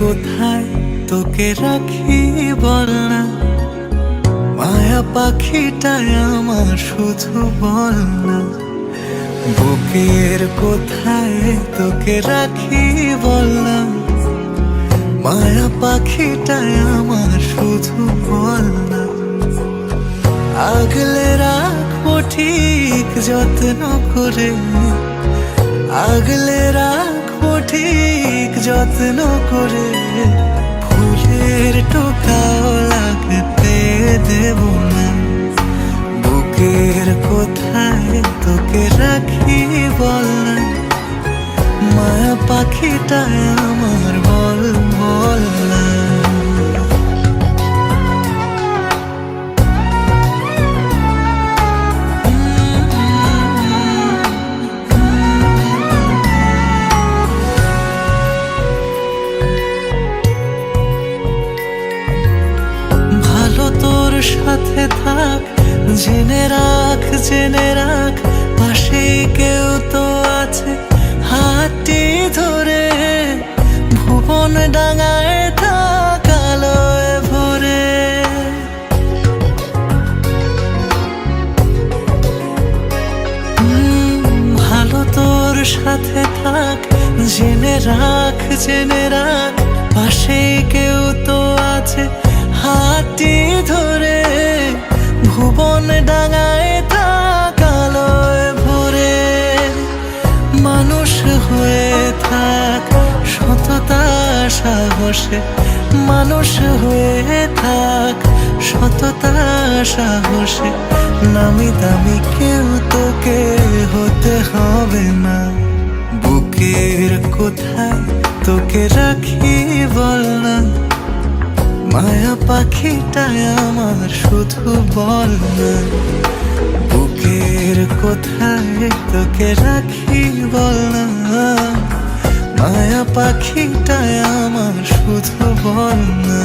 কোথায় তোকে রাখি বল না, মায়া পাখিটায় আমার শুধু বল না। বুকের কোথায় তোকে রাখি বল না, মায়া পাখিটায় আমার শুধু বল না। আগলে রাখবো ঠিক যত্ন করে, আগলে রাখবো ঠিক যত্ন করে। ফুলের টোকাও লাগতে দেব না। বুকের কোথায় তোকে রাখি বল না, মায়া পাখিটায় আমার বল বল না। তোর সাথে থাক, জেনে রাখ জেনে রাখ, পাশে কেউ তো আছে হাতটি ধরে। ভুবন ডাঙায় থাক আলোয় ভরে। ভালো তোর সাথে থাক, জেনে রাখ জেনে রাখ, পাশে কেউ তো আছে হাতটি ধরে। ভুবন ডাঙায় থাক আলোয় ভরে। মানুষ হয়ে থাক সততা সাহসে, মানুষ হয়ে থাক সততা সাহসে। নামি দামি কেউ তোকে হতে হবে না। বুকের কোথায় তোকে রাখি বল না, মায়া পাখিটায় আমার শুধু বল না। বুকের কোথায় তোকে রাখি বল না, মায়া পাখিটায় আমার শুধু বল না।